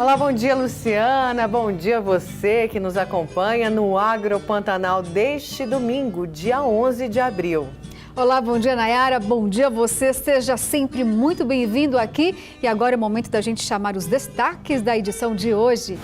Olá, bom dia, Luciana. Bom dia a você que nos acompanha no Agro Pantanal deste domingo, dia 11 de abril. Olá, bom dia, Nayara. Bom dia a você. Seja sempre muito bem-vindo aqui. E agora é o momento da gente chamar os destaques da edição de hoje.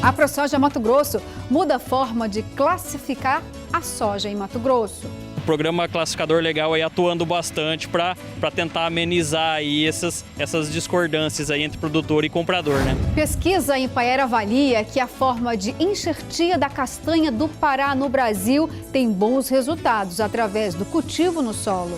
A ProSoja Mato Grosso muda a forma de classificar a soja em Mato Grosso. O programa classificador legal aí atuando bastante para tentar amenizar aí essas discordâncias aí entre produtor e comprador, né? Pesquisa em Paiera avalia que a forma de enxertia da castanha do Pará no Brasil tem bons resultados através do cultivo no solo.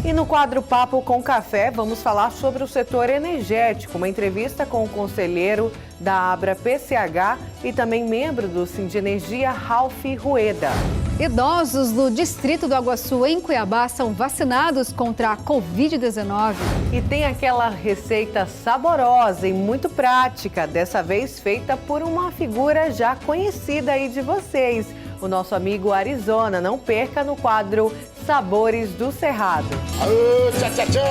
E no quadro Papo com Café, vamos falar sobre o setor energético, uma entrevista com o conselheiro da Abra PCH e também membro do Sindenergia, Ralph Rueda. Idosos do distrito do Aguaçu, em Cuiabá, são vacinados contra a Covid-19. E tem aquela receita saborosa e muito prática, dessa vez feita por uma figura já conhecida aí de vocês, o nosso amigo Arizona. Não perca no quadro Sabores do Cerrado. Aô, tchá, tchá, tchá!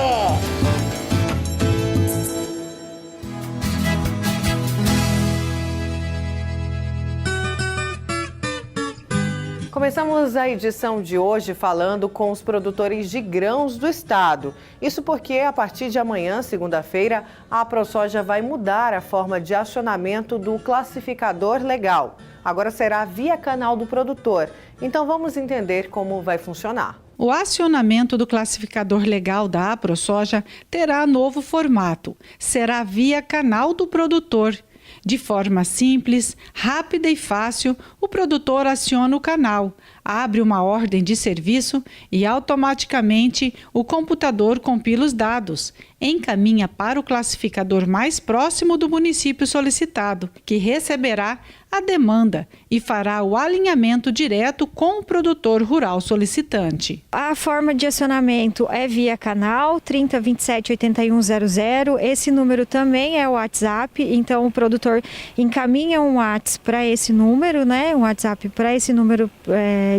Começamos a edição de hoje falando com os produtores de grãos do estado. Isso porque a partir de amanhã, segunda-feira, a ProSoja vai mudar a forma de acionamento do classificador legal. Agora será via canal do produtor. Então vamos entender como vai funcionar. O acionamento do classificador legal da ProSoja terá novo formato. Será via canal do produtor. De forma simples, rápida e fácil, o produtor aciona o canal, abre uma ordem de serviço e automaticamente o computador compila os dados, encaminha para o classificador mais próximo do município solicitado, que receberá a demanda e fará o alinhamento direto com o produtor rural solicitante. A forma de acionamento é via canal 30 27 81 00. Esse número também é o WhatsApp, então o produtor encaminha um WhatsApp para esse número, né? Um WhatsApp para esse número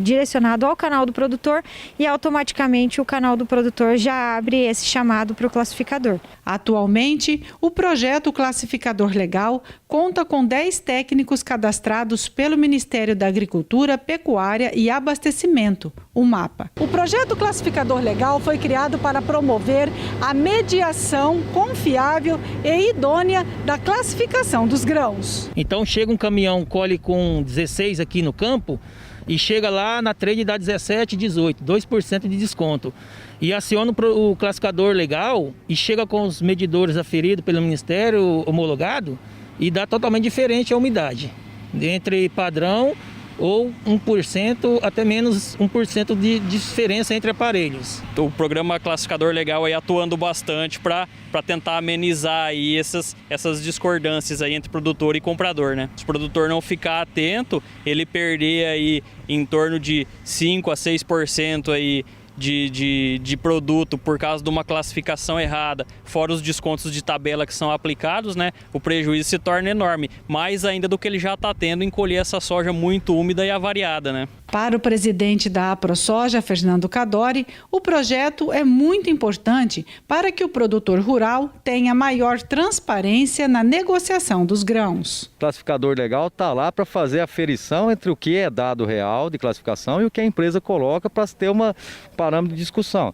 direcionado ao canal do produtor e automaticamente o canal do produtor já abre esse chamado para o classificador. Atualmente, o projeto Classificador Legal conta com 10 técnicos cadastrados pelo Ministério da Agricultura, Pecuária e Abastecimento, o MAPA. O projeto Classificador Legal foi criado para promover a mediação confiável e idônea da classificação dos grãos. Então chega um caminhão, colhe com 16 aqui no campo e chega lá na trade e dá 17, 18, 2% de desconto. E aciona o classificador legal e chega com os medidores aferidos pelo Ministério homologado e dá totalmente diferente a umidade. Entre padrão ou 1%, até menos 1% de diferença entre aparelhos. O programa classificador legal aí atuando bastante para tentar amenizar aí essas discordâncias aí entre produtor e comprador, né? Se o produtor não ficar atento, ele perder aí em torno de 5 a 6% aí de produto por causa de uma classificação errada, fora os descontos de tabela que são aplicados, né? O prejuízo se torna enorme, mais ainda do que ele já está tendo em colher essa soja muito úmida e avariada, né? Para o presidente da ProSoja, Fernando Cadori, o projeto é muito importante para que o produtor rural tenha maior transparência na negociação dos grãos. O classificador legal está lá para fazer a aferição entre o que é dado real de classificação e o que a empresa coloca para ter uma parâmetro de discussão.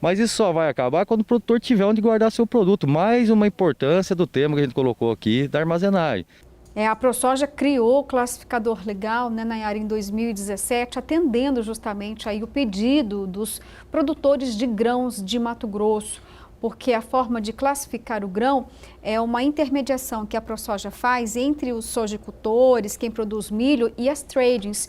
Mas isso só vai acabar quando o produtor tiver onde guardar seu produto. Mais uma importância do tema que a gente colocou aqui, da armazenagem. A ProSoja criou o classificador legal, né, Nayara, em 2017, atendendo justamente aí o pedido dos produtores de grãos de Mato Grosso, porque a forma de classificar o grão é uma intermediação que a ProSoja faz entre os sojicultores, quem produz milho, e as tradings.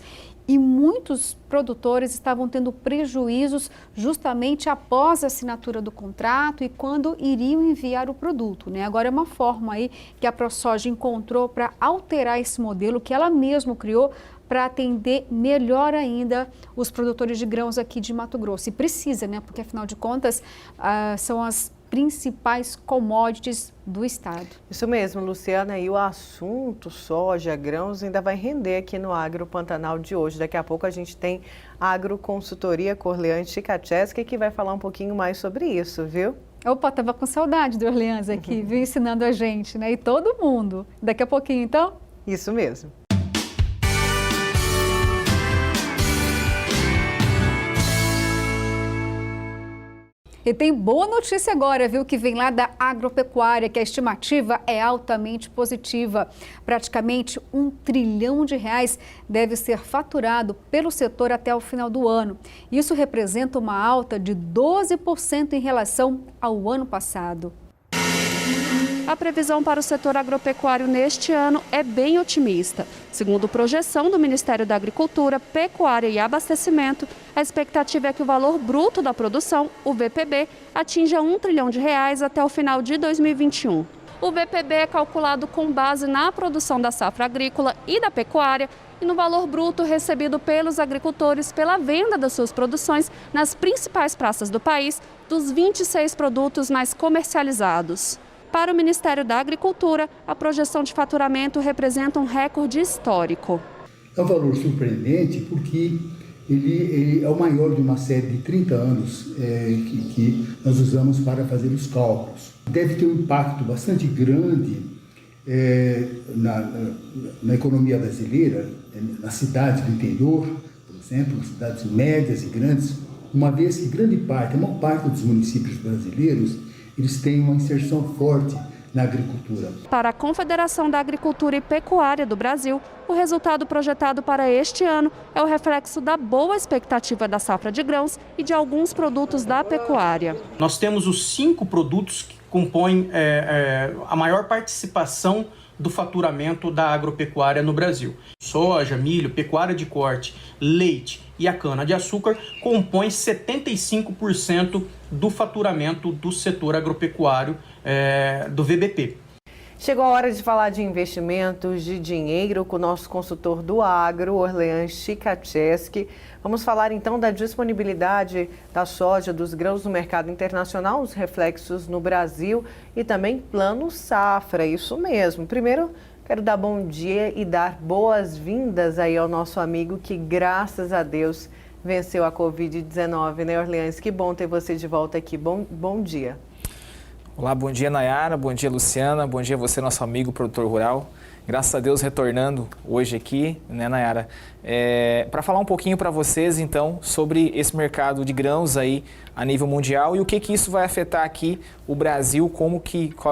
E muitos produtores estavam tendo prejuízos justamente após a assinatura do contrato e quando iriam enviar o produto, né? Agora é uma forma aí que a ProSoja encontrou para alterar esse modelo que ela mesma criou para atender melhor ainda os produtores de grãos aqui de Mato Grosso. E precisa, né? Porque afinal de contas são as principais commodities do estado. Isso mesmo, Luciana, e o assunto soja, grãos ainda vai render aqui no Agro Pantanal de hoje. Daqui a pouco a gente tem Agroconsultoria Corleante Chikacheski que vai falar um pouquinho mais sobre isso, viu? Opa, estava com saudade do Orleans aqui, viu, ensinando a gente, né? E todo mundo. Daqui a pouquinho, então? Isso mesmo. E tem boa notícia agora, viu, que vem lá da agropecuária, que a estimativa é altamente positiva. Praticamente R$1 trilhão deve ser faturado pelo setor até o final do ano. Isso representa uma alta de 12% em relação ao ano passado. A previsão para o setor agropecuário neste ano é bem otimista. Segundo projeção do Ministério da Agricultura, Pecuária e Abastecimento, a expectativa é que o valor bruto da produção, o VPB, atinja R$1 trilhão até o final de 2021. O VPB é calculado com base na produção da safra agrícola e da pecuária e no valor bruto recebido pelos agricultores pela venda das suas produções nas principais praças do país, dos 26 produtos mais comercializados. Para o Ministério da Agricultura, a projeção de faturamento representa um recorde histórico. É um valor surpreendente porque ele é o maior de uma série de 30 anos que nós usamos para fazer os cálculos. Deve ter um impacto bastante grande na economia brasileira, nas cidades do interior, por exemplo, cidades médias e grandes, uma vez que a maior parte dos municípios brasileiros eles têm uma inserção forte na agricultura. Para a Confederação da Agricultura e Pecuária do Brasil, o resultado projetado para este ano é o reflexo da boa expectativa da safra de grãos e de alguns produtos da pecuária. Nós temos os 5 produtos que compõem a maior participação do faturamento da agropecuária no Brasil. Soja, milho, pecuária de corte, leite e a cana-de-açúcar compõem 75% do faturamento do setor agropecuário do VBP. Chegou a hora de falar de investimentos, de dinheiro com o nosso consultor do agro, Orleans Chikacheski. Vamos falar então da disponibilidade da soja, dos grãos no mercado internacional, os reflexos no Brasil e também plano safra, isso mesmo. Primeiro, quero dar bom dia e dar boas-vindas aí ao nosso amigo que, graças a Deus, venceu a Covid-19, né, Orleans? Que bom ter você de volta aqui. Bom dia. Olá, bom dia, Nayara, bom dia, Luciana, bom dia você, nosso amigo produtor rural. Graças a Deus retornando hoje aqui, né, Nayara, para falar um pouquinho para vocês, então, sobre esse mercado de grãos aí a nível mundial e o que isso vai afetar aqui o Brasil,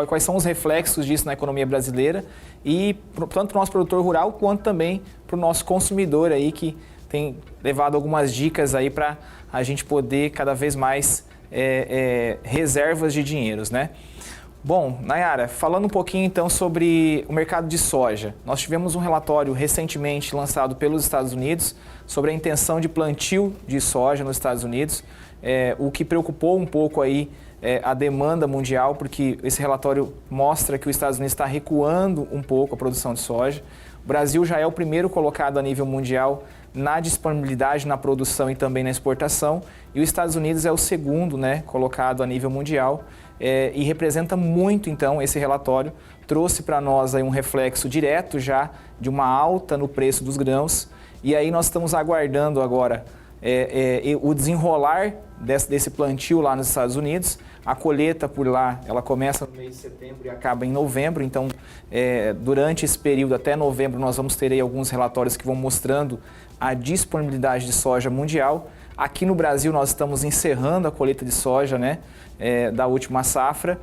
quais são os reflexos disso na economia brasileira e tanto para o nosso produtor rural quanto também para o nosso consumidor aí que tem levado algumas dicas aí para a gente poder cada vez mais reservas de dinheiros, né? Bom, Nayara, falando um pouquinho então sobre o mercado de soja. Nós tivemos um relatório recentemente lançado pelos Estados Unidos sobre a intenção de plantio de soja nos Estados Unidos, o que preocupou um pouco aí a demanda mundial, porque esse relatório mostra que os Estados Unidos está recuando um pouco a produção de soja. O Brasil já é o primeiro colocado a nível mundial na disponibilidade, na produção e também na exportação. E os Estados Unidos é o segundo, né, colocado a nível mundial e representa muito, então, esse relatório. Trouxe para nós aí um reflexo direto já de uma alta no preço dos grãos. E aí nós estamos aguardando agora o desenrolar desse plantio lá nos Estados Unidos. A colheita por lá, ela começa no mês de setembro e acaba em novembro, então durante esse período até novembro nós vamos ter aí alguns relatórios que vão mostrando a disponibilidade de soja mundial. Aqui no Brasil nós estamos encerrando a colheita de soja, né, da última safra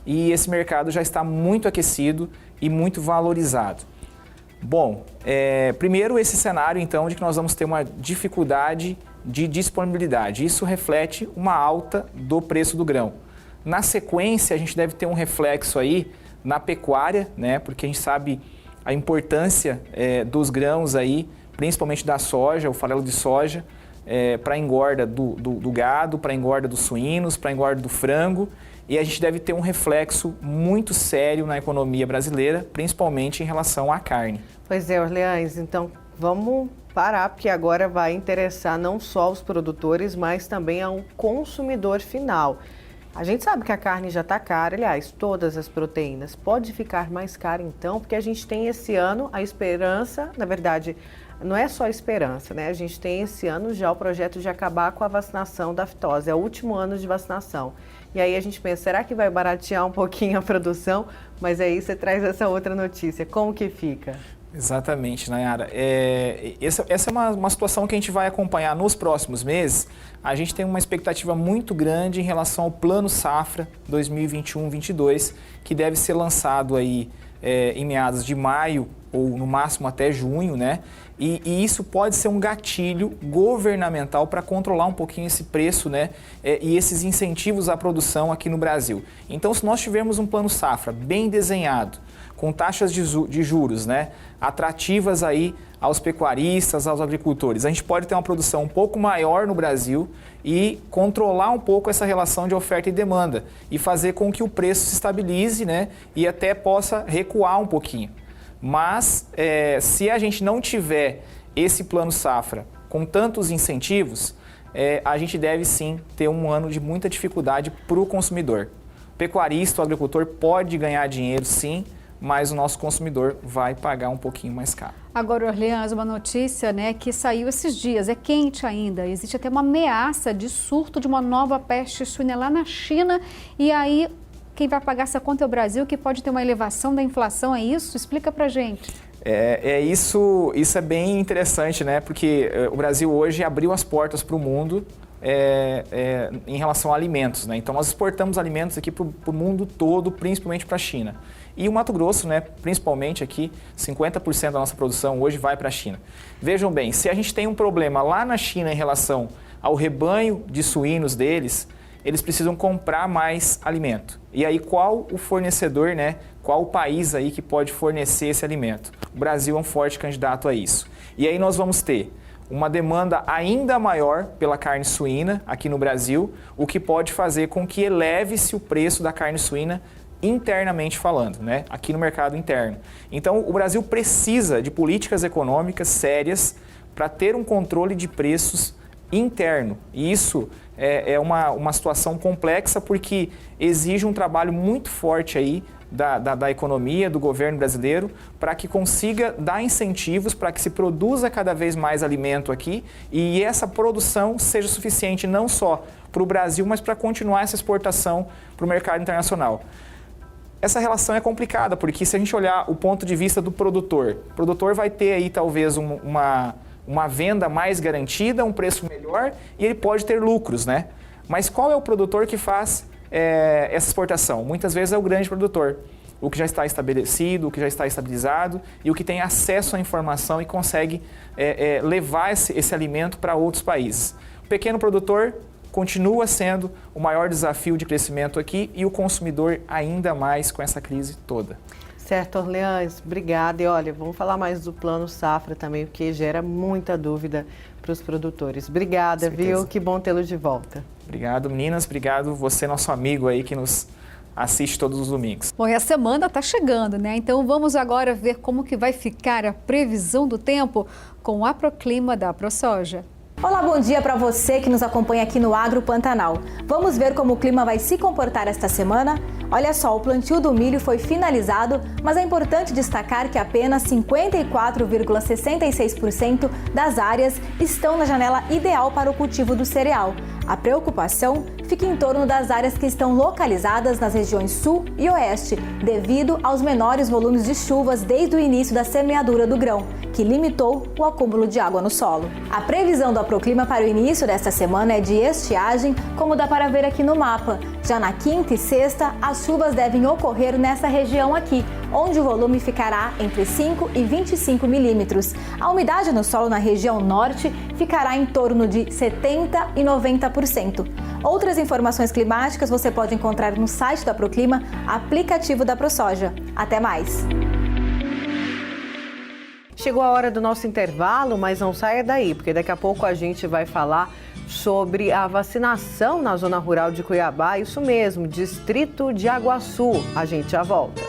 e esse mercado já está muito aquecido e muito valorizado. Bom, primeiro esse cenário então de que nós vamos ter uma dificuldade de disponibilidade. Isso reflete uma alta do preço do grão. Na sequência, a gente deve ter um reflexo aí na pecuária, né? Porque a gente sabe a importância dos grãos aí, principalmente da soja, o farelo de soja, para a engorda do gado, para a engorda dos suínos, para a engorda do frango. E a gente deve ter um reflexo muito sério na economia brasileira, principalmente em relação à carne. Pois é, Orleans, então vamos parar, porque agora vai interessar não só os produtores, mas também ao consumidor final. A gente sabe que a carne já está cara, aliás, todas as proteínas. Pode ficar mais cara então, porque a gente tem esse ano a esperança, na verdade, não é só esperança, né? A gente tem esse ano já o projeto de acabar com a vacinação da fitose, é o último ano de vacinação. E aí a gente pensa, será que vai baratear um pouquinho a produção? Mas aí você traz essa outra notícia, como que fica? Exatamente, Nayara. Essa é uma situação que a gente vai acompanhar nos próximos meses. A gente tem uma expectativa muito grande em relação ao Plano Safra 2021-22, que deve ser lançado aí em meados de maio ou no máximo até junho, né? E isso pode ser um gatilho governamental para controlar um pouquinho esse preço, né? E esses incentivos à produção aqui no Brasil. Então, se nós tivermos um Plano Safra bem desenhado, com taxas de juros, né, atrativas aí aos pecuaristas, aos agricultores, a gente pode ter uma produção um pouco maior no Brasil e controlar um pouco essa relação de oferta e demanda e fazer com que o preço se estabilize, né, e até possa recuar um pouquinho. Mas se a gente não tiver esse plano safra com tantos incentivos, a gente deve sim ter um ano de muita dificuldade para o consumidor. O pecuarista, o agricultor pode ganhar dinheiro sim, mas o nosso consumidor vai pagar um pouquinho mais caro. Agora, Orleans, uma notícia, né, que saiu esses dias, é quente ainda, existe até uma ameaça de surto de uma nova peste suína lá na China, e aí quem vai pagar essa conta é o Brasil, que pode ter uma elevação da inflação, é isso? Explica pra gente. Isso é bem interessante, né, porque o Brasil hoje abriu as portas para o mundo em relação a alimentos, né? Então nós exportamos alimentos aqui para o mundo todo, principalmente para a China. E o Mato Grosso, né, principalmente aqui, 50% da nossa produção hoje vai para a China. Vejam bem, se a gente tem um problema lá na China em relação ao rebanho de suínos deles, eles precisam comprar mais alimento. E aí qual o fornecedor, né, qual o país aí que pode fornecer esse alimento? O Brasil é um forte candidato a isso. E aí nós vamos ter uma demanda ainda maior pela carne suína aqui no Brasil, o que pode fazer com que eleve-se o preço da carne suína internamente falando, né? Aqui no mercado interno. Então, o Brasil precisa de políticas econômicas sérias para ter um controle de preços interno. E isso é uma situação complexa porque exige um trabalho muito forte aí da economia, do governo brasileiro, para que consiga dar incentivos para que se produza cada vez mais alimento aqui e essa produção seja suficiente não só para o Brasil, mas para continuar essa exportação para o mercado internacional. Essa relação é complicada, porque se a gente olhar o ponto de vista do produtor, o produtor vai ter aí talvez uma venda mais garantida, um preço melhor e ele pode ter lucros, né? Mas qual é o produtor que faz essa exportação? Muitas vezes é o grande produtor, o que já está estabelecido, o que já está estabilizado e o que tem acesso à informação e consegue levar esse alimento para outros países. O pequeno produtor continua sendo o maior desafio de crescimento aqui e o consumidor ainda mais com essa crise toda. Certo, Orleans, obrigada. E olha, vamos falar mais do Plano Safra também, porque gera muita dúvida para os produtores. Obrigada, viu? Que bom tê-lo de volta. Obrigado, meninas. Obrigado você, nosso amigo aí que nos assiste todos os domingos. Bom, e a semana está chegando, né? Então vamos agora ver como que vai ficar a previsão do tempo com o Aproclima da ProSoja. Olá, bom dia para você que nos acompanha aqui no Agro Pantanal. Vamos ver como o clima vai se comportar esta semana? Olha só, o plantio do milho foi finalizado, mas é importante destacar que apenas 54,66% das áreas estão na janela ideal para o cultivo do cereal. A preocupação fica em torno das áreas que estão localizadas nas regiões sul e oeste, devido aos menores volumes de chuvas desde o início da semeadura do grão, que limitou o acúmulo de água no solo. A previsão do Aproclima para o início desta semana é de estiagem, como dá para ver aqui no mapa. Já na quinta e sexta, as chuvas devem ocorrer nessa região aqui, onde o volume ficará entre 5 e 25 milímetros. A umidade no solo na região norte ficará em torno de 70% e 90%. Outras informações climáticas você pode encontrar no site do Aproclima, aplicativo da ProSoja. Até mais! Chegou a hora do nosso intervalo, mas não saia daí, porque daqui a pouco a gente vai falar sobre a vacinação na zona rural de Cuiabá, isso mesmo, distrito de Aguaçu. A gente já volta.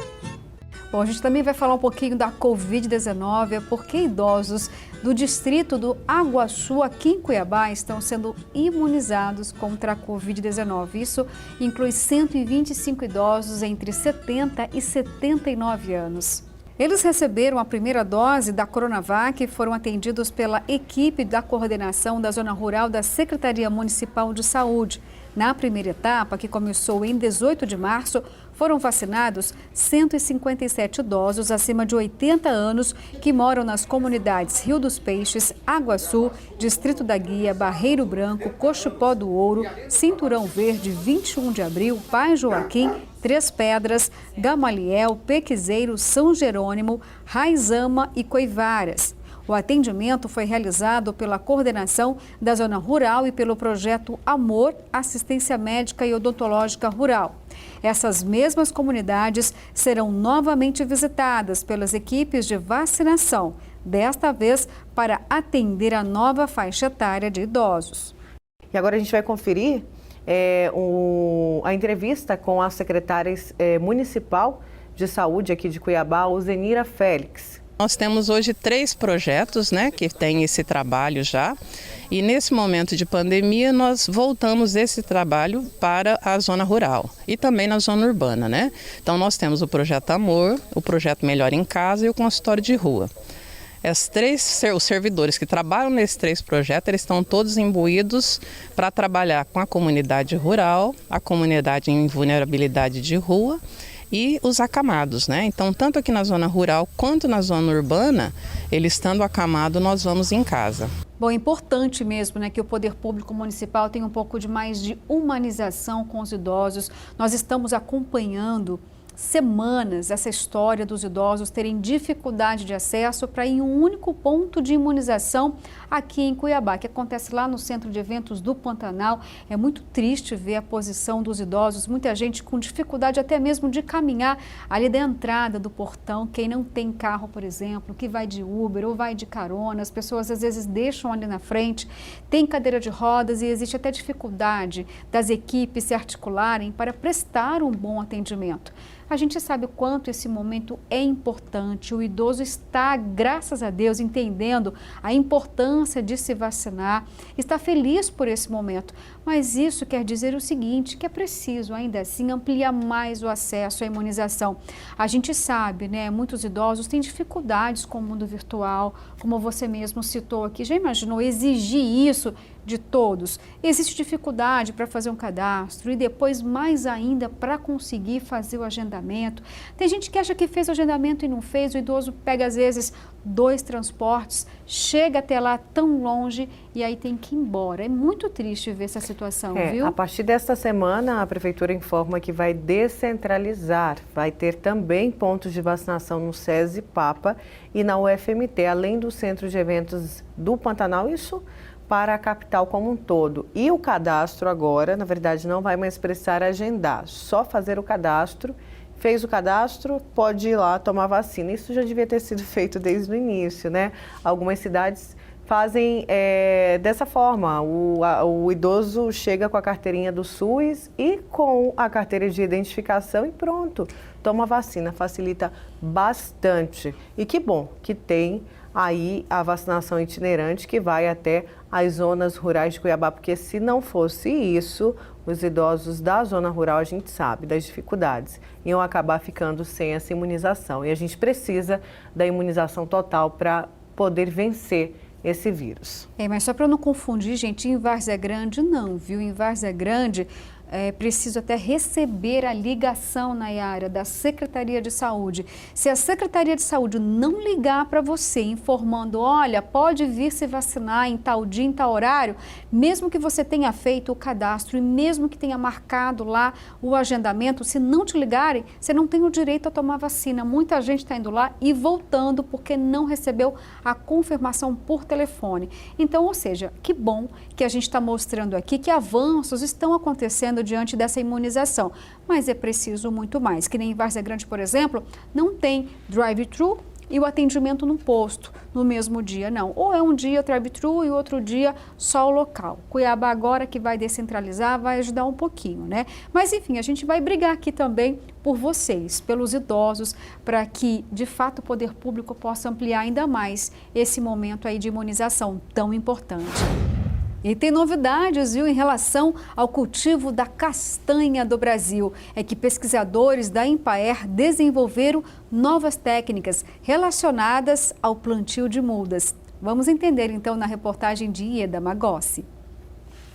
Bom, a gente também vai falar um pouquinho da Covid-19, porque idosos do distrito do Aguaçu, aqui em Cuiabá, estão sendo imunizados contra a Covid-19. Isso inclui 125 idosos entre 70 e 79 anos. Eles receberam a primeira dose da Coronavac e foram atendidos pela equipe da coordenação da Zona Rural da Secretaria Municipal de Saúde. Na primeira etapa, que começou em 18 de março, foram vacinados 157 idosos acima de 80 anos que moram nas comunidades Rio dos Peixes, Aguaçu, Distrito da Guia, Barreiro Branco, Cochupó do Ouro, Cinturão Verde, 21 de Abril, Pai Joaquim, Três Pedras, Gamaliel, Pequizeiro, São Jerônimo, Raizama e Coivaras. O atendimento foi realizado pela coordenação da Zona Rural e pelo projeto Amor, Assistência Médica e Odontológica Rural. Essas mesmas comunidades serão novamente visitadas pelas equipes de vacinação, desta vez para atender a nova faixa etária de idosos. E agora a gente vai conferir a entrevista com a secretária municipal de saúde aqui de Cuiabá, Uzenira Félix. Nós temos hoje 3 projetos, que têm esse trabalho já, e nesse momento de pandemia nós voltamos esse trabalho para a zona rural e também na zona urbana, Então nós temos o projeto Amor, o projeto Melhor em Casa e o consultório de rua. Os servidores que trabalham nesses 3 projetos, eles estão todos imbuídos para trabalhar com a comunidade rural, a comunidade em vulnerabilidade de rua e os acamados, Então, tanto aqui na zona rural quanto na zona urbana, ele estando acamado, nós vamos em casa. Bom, é importante mesmo, que o poder público municipal tenha um pouco de mais de humanização com os idosos. Nós estamos acompanhando semanas essa história dos idosos terem dificuldade de acesso para ir em um único ponto de imunização aqui em Cuiabá, que acontece lá no Centro de Eventos do Pantanal. É muito triste ver a posição dos idosos, muita gente com dificuldade até mesmo de caminhar ali da entrada do portão. Quem não tem carro, por exemplo, que vai de Uber ou vai de carona, as pessoas às vezes deixam ali na frente, tem cadeira de rodas e existe até dificuldade das equipes se articularem para prestar um bom atendimento. A gente sabe o quanto esse momento é importante. O idoso está, graças a Deus, entendendo a importância de se vacinar, está feliz por esse momento. Mas isso quer dizer o seguinte, que é preciso, ainda assim, ampliar mais o acesso à imunização. A gente sabe, muitos idosos têm dificuldades com o mundo virtual, como você mesmo citou aqui. Já imaginou exigir isso de todos? Existe dificuldade para fazer um cadastro e depois mais ainda para conseguir fazer o agendamento. Tem gente que acha que fez o agendamento e não fez, o idoso pega às vezes 2 transportes, chega até lá tão longe e aí tem que ir embora. É muito triste ver essa situação, viu? A partir desta semana, a Prefeitura informa que vai descentralizar, vai ter também pontos de vacinação no SESI Papa e na UFMT, além do Centro de Eventos do Pantanal, isso para a capital como um todo. E o cadastro agora, na verdade, não vai mais precisar agendar, só fazer o cadastro. Fez o cadastro, pode ir lá tomar vacina. Isso já devia ter sido feito desde o início, Algumas cidades fazem dessa forma. O idoso chega com a carteirinha do SUS e com a carteira de identificação e pronto, toma a vacina. Facilita bastante. E que bom que tem aí a vacinação itinerante que vai até as zonas rurais de Cuiabá, porque se não fosse isso, os idosos da zona rural, a gente sabe das dificuldades, iam acabar ficando sem essa imunização. E a gente precisa da imunização total para poder vencer esse vírus. Mas só para não confundir, gente, em Várzea Grande não, viu? Em Várzea Grande é preciso até receber a ligação, Nayara, da Secretaria de Saúde. Se a Secretaria de Saúde não ligar para você informando, olha, pode vir se vacinar em tal dia, em tal horário, mesmo que você tenha feito o cadastro e mesmo que tenha marcado lá o agendamento, se não te ligarem, você não tem o direito a tomar vacina. Muita gente está indo lá e voltando porque não recebeu a confirmação por telefone. Então, ou seja, que bom que a gente está mostrando aqui que avanços estão acontecendo diante dessa imunização, mas é preciso muito mais, que nem em Várzea Grande, por exemplo, não tem drive-thru, e o atendimento no posto no mesmo dia, não. Ou é um dia drive-thru e outro dia só o local. Cuiabá agora que vai descentralizar vai ajudar um pouquinho, né? Mas enfim, a gente vai brigar aqui também por vocês, pelos idosos, para que de fato o poder público possa ampliar ainda mais esse momento aí de imunização tão importante. E tem novidades, viu, em relação ao cultivo da castanha do Brasil. É que pesquisadores da Empaer desenvolveram novas técnicas relacionadas ao plantio de mudas. Vamos entender então na reportagem de Ieda Magossi.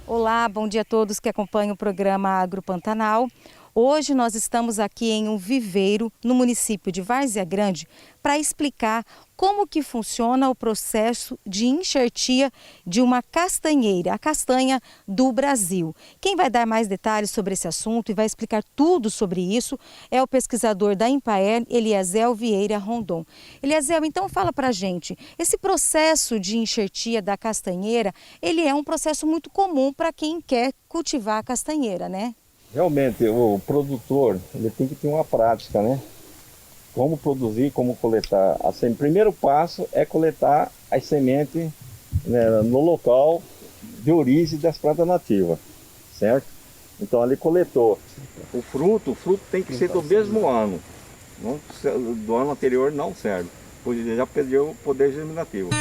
Olá, bom dia a todos que acompanham o programa Agro Pantanal. Hoje nós estamos aqui em um viveiro no município de Várzea Grande para explicar como que funciona o processo de enxertia de uma castanheira, a castanha do Brasil. Quem vai dar mais detalhes sobre esse assunto e vai explicar tudo sobre isso é o pesquisador da Empaer, Eliezel Vieira Rondon. Eliezel, então fala para a gente, esse processo de enxertia da castanheira, ele é um processo muito comum para quem quer cultivar a castanheira, né? Realmente, o produtor ele tem que ter uma prática, né? Como produzir, como coletar. Assim, o primeiro passo é coletar as sementes, né, no local de origem das plantas nativas, certo? Então ali coletou. O fruto tem que ser do mesmo ano. Não, do ano anterior não serve, pois já perdeu o poder germinativo.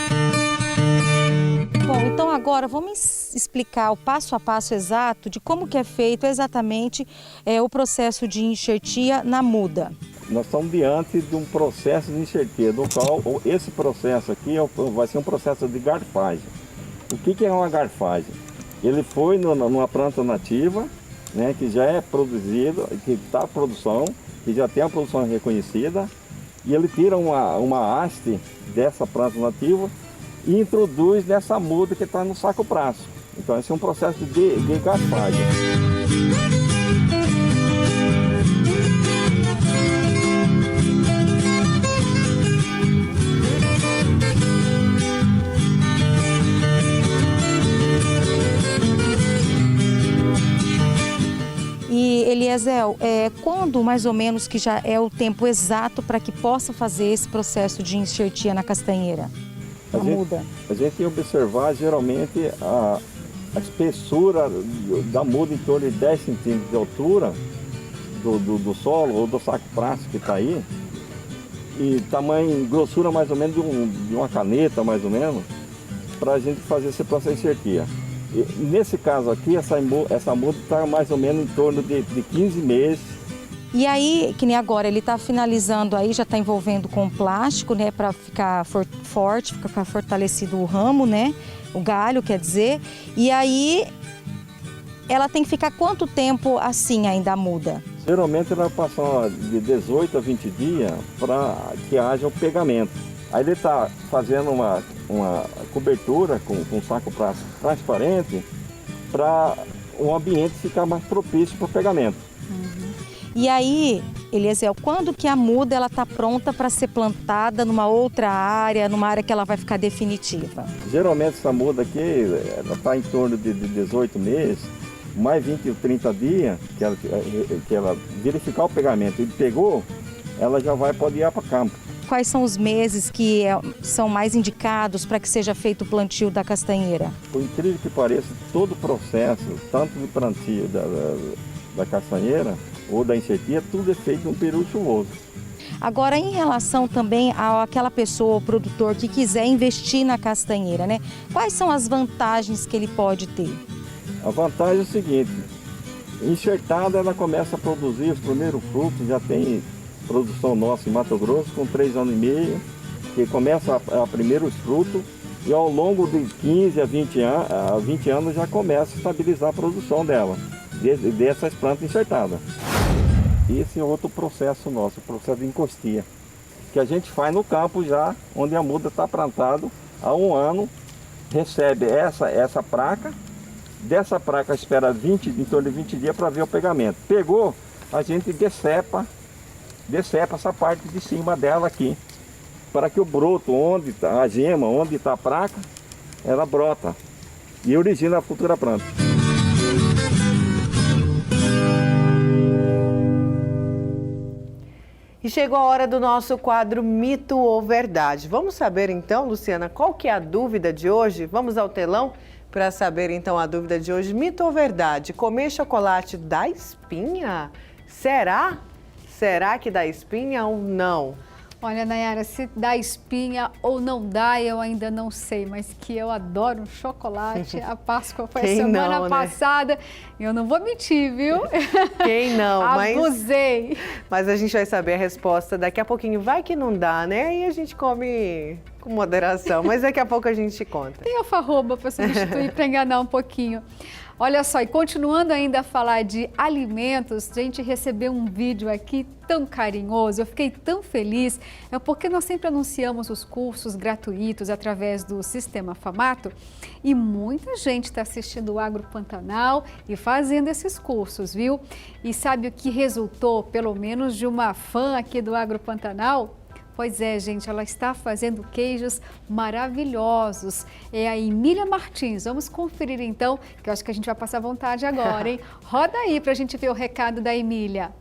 Bom, então agora vamos explicar o passo a passo exato de como que é feito exatamente o processo de enxertia na muda. Nós estamos diante de um processo de enxertia, do qual esse processo aqui vai ser um processo de garfagem. O que é uma garfagem? Ele foi numa planta nativa, né, que já é produzido, que está em produção, que já tem a produção reconhecida, e ele tira uma haste dessa planta nativa e introduz nessa muda que está no saco prazo. Então esse é um processo de garfagem. E Eliezel, quando mais ou menos que já é o tempo exato para que possa fazer esse processo de enxertia na castanheira? A gente tem que observar geralmente a espessura da muda em torno de 10 centímetros de altura do solo ou do saco plástico que está aí, e tamanho, grossura mais ou menos de uma caneta, mais ou menos, para a gente fazer esse processo de enxertia. E nesse caso aqui, essa muda está mais ou menos em torno de 15 meses. E aí, que nem agora, ele está finalizando aí, já está envolvendo com plástico, né, para ficar forte, ficar fortalecido o ramo, né, o galho, quer dizer. E aí, ela tem que ficar quanto tempo assim ainda muda? Geralmente ela passa de 18 a 20 dias para que haja o pegamento. Aí ele está fazendo uma cobertura com saco plástico transparente para o ambiente ficar mais propício para o pegamento. E aí, Eliezel, quando que a muda ela está pronta para ser plantada numa outra área, numa área que ela vai ficar definitiva? Geralmente essa muda aqui está em torno de 18 meses, mais 20 ou 30 dias, que ela verificar o pegamento e pegou, ela já pode ir para campo. Quais são os meses que são mais indicados para que seja feito o plantio da castanheira? Por incrível que pareça, todo o processo, tanto de plantio da castanheira ou da enxertia, tudo é feito num período chuvoso. Agora, em relação também àquela pessoa, o produtor que quiser investir na castanheira, né? Quais são as vantagens que ele pode ter? A vantagem é o seguinte, enxertada ela começa a produzir os primeiros frutos, já tem produção nossa em Mato Grosso com 3 anos e meio, que começa a primeiros frutos e ao longo de 15 a 20 anos já começa a estabilizar a produção dela, dessas plantas enxertadas. Esse é outro processo nosso, o processo de encostia, que a gente faz no campo já, onde a muda está plantada há 1 ano, recebe essa placa, dessa placa espera em torno de 20 dias para ver o pegamento. Pegou, a gente decepa essa parte de cima dela aqui, para que o broto, onde está a gema, onde está a placa, ela brota e origina a futura planta. E chegou a hora do nosso quadro Mito ou Verdade. Vamos saber então, Luciana, qual que é a dúvida de hoje? Vamos ao telão para saber então a dúvida de hoje. Mito ou verdade? Comer chocolate dá espinha? Será? Será que dá espinha ou não? Olha, Nayara, se dá espinha ou não dá, eu ainda não sei, mas que eu adoro um chocolate. A Páscoa foi semana passada. Eu não vou mentir, viu? Quem não? Abusei. Mas a gente vai saber a resposta daqui a pouquinho. Vai que não dá, né? E a gente come com moderação, mas daqui a pouco a gente conta. Tem alfarroba para substituir, para enganar um pouquinho. Olha só, e continuando ainda a falar de alimentos, a gente recebeu um vídeo aqui tão carinhoso, eu fiquei tão feliz, é porque nós sempre anunciamos os cursos gratuitos através do Sistema Famato e muita gente está assistindo o Agro Pantanal e fazendo esses cursos, viu? E sabe o que resultou, pelo menos de uma fã aqui do Agro Pantanal? Pois é, gente, ela está fazendo queijos maravilhosos. É a Emília Martins. Vamos conferir então, que eu acho que a gente vai passar vontade agora, hein? Roda aí para a gente ver o recado da Emília.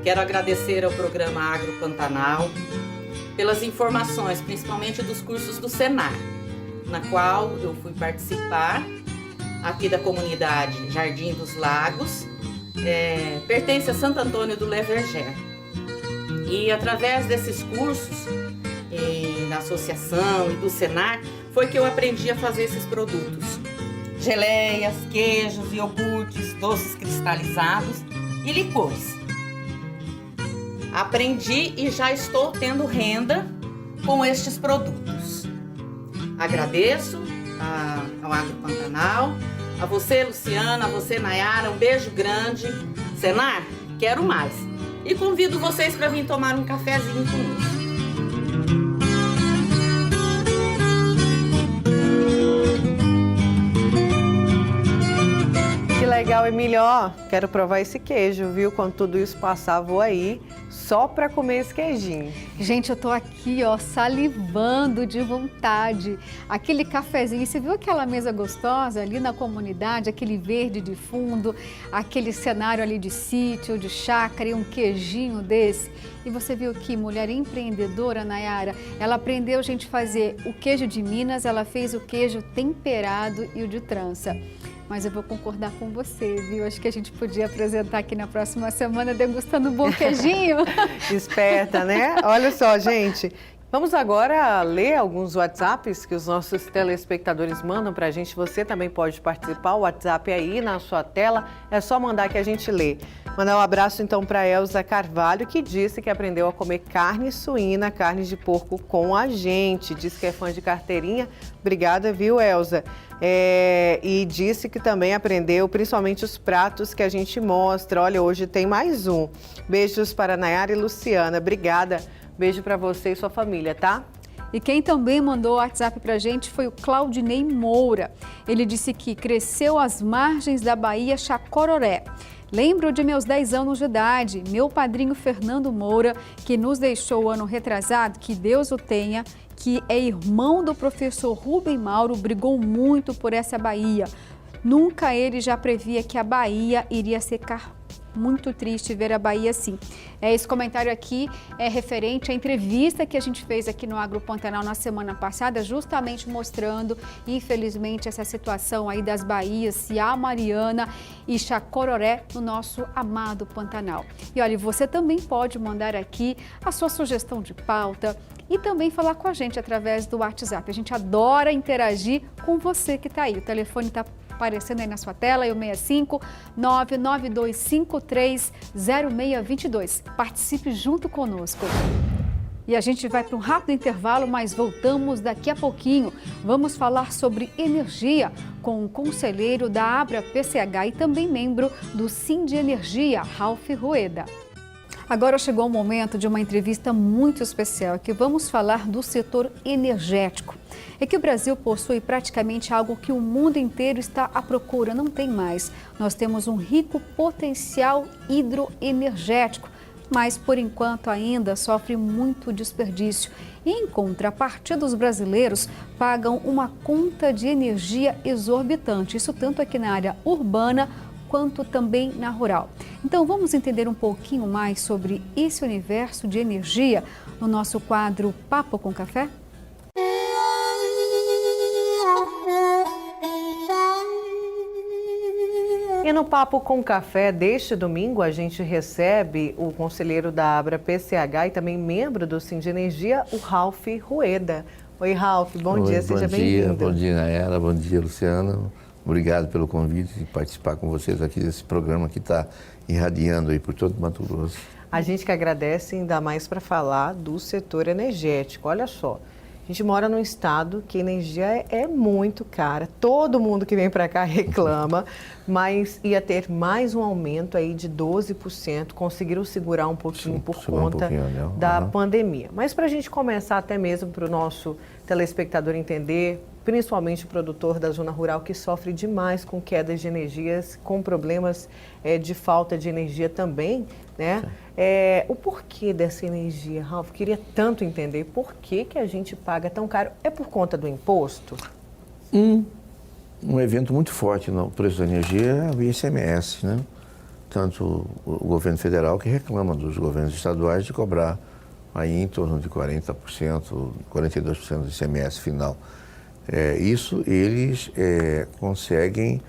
Quero agradecer ao programa Agro Pantanal pelas informações, principalmente dos cursos do Senar, na qual eu fui participar, aqui da comunidade Jardim dos Lagos, pertence a Santo Antônio do Leverger. E através desses cursos, da associação e do Senar, foi que eu aprendi a fazer esses produtos. Geleias, queijos, iogurtes, doces cristalizados e licores. Aprendi e já estou tendo renda com estes produtos. Agradeço ao Agro Pantanal, a você, Luciana, a você, Nayara, um beijo grande. Senar, quero mais. E convido vocês para vir tomar um cafezinho conosco. Que legal, Emília, ó, quero provar esse queijo, viu? Quando tudo isso passar, vou aí só para comer esse queijinho. Gente, eu tô aqui, ó, salivando de vontade. Aquele cafezinho, você viu aquela mesa gostosa ali na comunidade, aquele verde de fundo, aquele cenário ali de sítio, de chácara e um queijinho desse. E você viu que mulher empreendedora, Nayara, ela aprendeu a gente fazer o queijo de Minas, ela fez o queijo temperado e o de trança. Mas eu vou concordar com você, viu? Acho que a gente podia apresentar aqui na próxima semana degustando um bom queijinho. Esperta, né? Olha só, gente. Vamos agora ler alguns WhatsApps que os nossos telespectadores mandam para a gente. Você também pode participar, o WhatsApp aí na sua tela, é só mandar que a gente lê. Mandar um abraço então para Elza Carvalho, que disse que aprendeu a comer carne suína, carne de porco com a gente. Diz que é fã de carteirinha. Obrigada, viu, Elza? E disse que também aprendeu principalmente os pratos que a gente mostra. Olha, hoje tem mais um. Beijos para Nayara e Luciana. Obrigada. Beijo para você e sua família, tá? E quem também mandou o WhatsApp pra gente foi o Claudinei Moura. Ele disse que cresceu às margens da Baía Chacororé. Lembro de meus 10 anos de idade, meu padrinho Fernando Moura, que nos deixou o ano retrasado, que Deus o tenha, que é irmão do professor Rubem Mauro, brigou muito por essa Baía. Nunca ele já previa que a Bahia iria secar. Muito triste ver a Bahia assim. Esse comentário aqui é referente à entrevista que a gente fez aqui no Agro Pantanal na semana passada, justamente mostrando, infelizmente, essa situação aí das baías Ciá, Mariana e Chacororé no nosso amado Pantanal. E olha, você também pode mandar aqui a sua sugestão de pauta e também falar com a gente através do WhatsApp. A gente adora interagir com você que está aí. O telefone está aparecendo aí na sua tela, é o 65 99253 0622. Participe junto conosco. E a gente vai para um rápido intervalo, mas voltamos daqui a pouquinho. Vamos falar sobre energia com o conselheiro da Abra PCH e também membro do Sind Energia, Ralph Rueda. Agora chegou o momento de uma entrevista muito especial, que vamos falar do setor energético. É que o Brasil possui praticamente algo que o mundo inteiro está à procura, não tem mais. Nós temos um rico potencial hidroenergético, mas por enquanto ainda sofre muito desperdício. E, em contrapartida, os brasileiros pagam uma conta de energia exorbitante, isso tanto aqui na área urbana quanto também na rural. Então vamos entender um pouquinho mais sobre esse universo de energia no nosso quadro Papo com Café? E no Papo com Café deste domingo, a gente recebe o conselheiro da Abra PCH e também membro do Sindenergia, o Ralph Rueda. Oi, Ralph, bom dia, seja bem-vindo. Bom dia, Nayara, bom dia, Luciana. Obrigado pelo convite de participar com vocês aqui desse programa que está irradiando aí por todo o Mato Grosso. A gente que agradece, ainda mais para falar do setor energético. Olha só, a gente mora num estado que a energia é muito cara, todo mundo que vem para cá reclama, mas ia ter mais um aumento aí de 12%, conseguiram segurar um pouquinho por conta da pandemia. Mas para a gente começar até mesmo para o nosso telespectador entender, principalmente o produtor da zona rural que sofre demais com quedas de energias, com problemas de falta de energia também, né? O porquê dessa energia, Ralf? Queria tanto entender por que a gente paga tão caro. É por conta do imposto? Um evento muito forte no preço da energia é o ICMS, né? Tanto o governo federal que reclama dos governos estaduais de cobrar aí em torno de 40%, 42% do ICMS final. Isso eles conseguem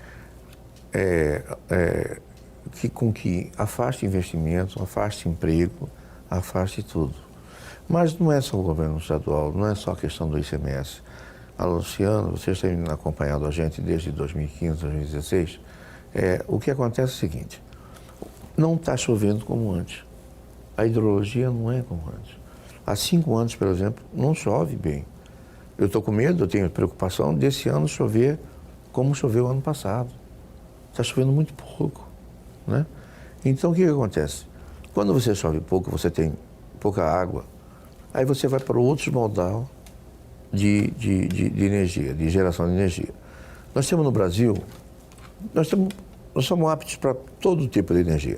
com que afaste investimentos, afaste emprego, afaste tudo. Mas não é só o governo estadual, não é só a questão do ICMS. A Luciana, vocês têm acompanhado a gente desde 2015, 2016. O que acontece é o seguinte, não está chovendo como antes. A hidrologia não é como antes. Há 5 anos, por exemplo, não chove bem. Eu estou com medo, eu tenho preocupação desse ano chover como choveu ano passado. Está chovendo muito pouco, né? Então, o que acontece? Quando você chove pouco, você tem pouca água, aí você vai para outros modal de energia, de geração de energia. Nós temos no Brasil, nós somos aptos para todo tipo de energia.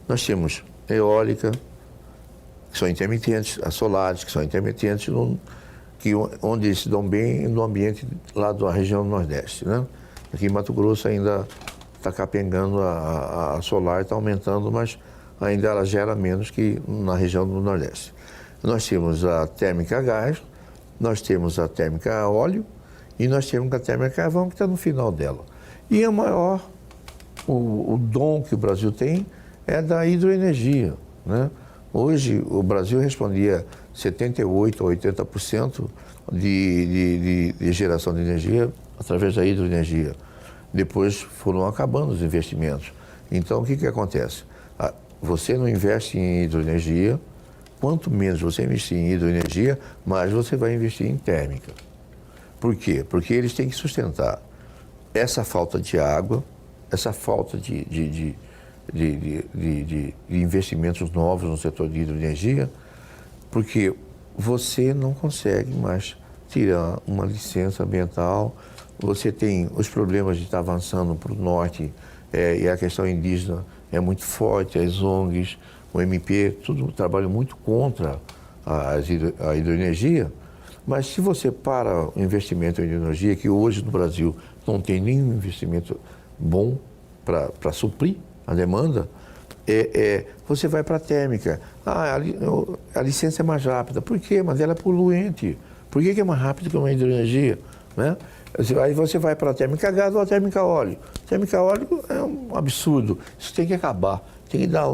Nós temos eólica, que são intermitentes, as solares, que são intermitentes, onde eles se dão bem no ambiente lá da região do Nordeste, né? Aqui em Mato Grosso ainda está capengando a solar, está aumentando, mas ainda ela gera menos que na região do Nordeste. Nós temos a térmica a gás, nós temos a térmica a óleo e nós temos a térmica a carvão, que está no final dela. E o dom que o Brasil tem é da hidroenergia, né? Hoje o Brasil respondia 78% a 80% de geração de energia através da hidroenergia. Depois foram acabando os investimentos. Então, o que acontece? Você não investe em hidroenergia, quanto menos você investir em hidroenergia, mais você vai investir em térmica. Por quê? Porque eles têm que sustentar essa falta de água, essa falta de investimentos novos no setor de hidroenergia, porque você não consegue mais tirar uma licença ambiental, você tem os problemas de estar avançando para o norte, e a questão indígena é muito forte, as ONGs, o MP, tudo trabalha muito contra a hidroenergia, mas se você para o investimento em hidroenergia, que hoje no Brasil não tem nenhum investimento bom para suprir a demanda, você vai para a térmica. A licença é mais rápida. Por quê? Mas ela é poluente. Por que é mais rápido que uma hidroenergia? Né? Aí você vai para a térmica a gás ou a térmica a óleo. A térmica a óleo é um absurdo. Isso tem que acabar. Tem que dar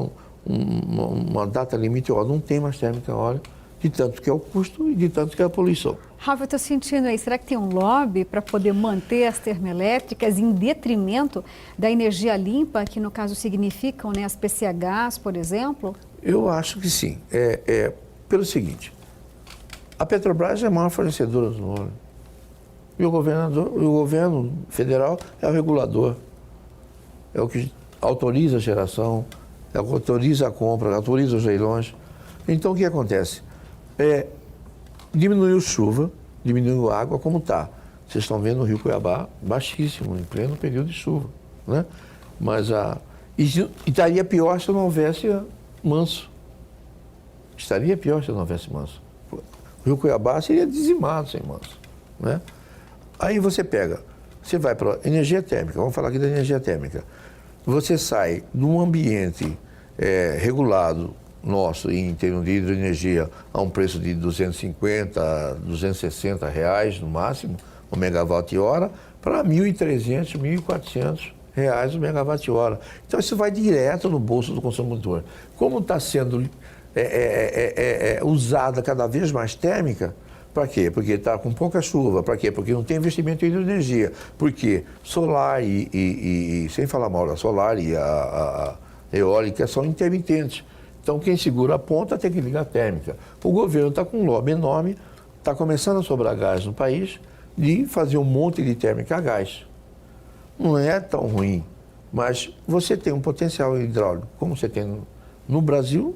uma data limite. Não tem mais térmica a óleo, de tanto que é o custo e de tanto que é a poluição. Rafa, eu estou sentindo aí, será que tem um lobby para poder manter as termoelétricas em detrimento da energia limpa, que no caso significam, né, as PCHs, por exemplo? Eu acho que sim. Pelo seguinte, a Petrobras é a maior fornecedora do óleo. E o governo federal é o regulador. É o que autoriza a geração, é o que autoriza a compra, autoriza os leilões. Então, o que acontece? Diminuiu chuva, diminuiu água, como está. Vocês estão vendo o Rio Cuiabá baixíssimo, em pleno período de chuva, né? Mas e estaria pior se não houvesse manso, estaria pior se não houvesse manso. O Rio Cuiabá seria dizimado sem manso, né? Aí você vai para energia térmica, vamos falar aqui da energia térmica. Você sai de um ambiente regulado nosso em termos de hidroenergia a um preço de 250, 260 reais no máximo, o megawatt-hora, para 1.300, 1.400 reais o megawatt-hora. Então isso vai direto no bolso do consumidor. Como está sendo usada cada vez mais térmica, para quê? Porque está com pouca chuva. Para quê? Porque não tem investimento em hidroenergia. Porque solar e sem falar mal da solar e a eólica são intermitentes. Então, quem segura a ponta tem que ligar a térmica. O governo está com um lobby enorme, está começando a sobrar gás no país, de fazer um monte de térmica a gás. Não é tão ruim, mas você tem um potencial hidráulico, como você tem no Brasil,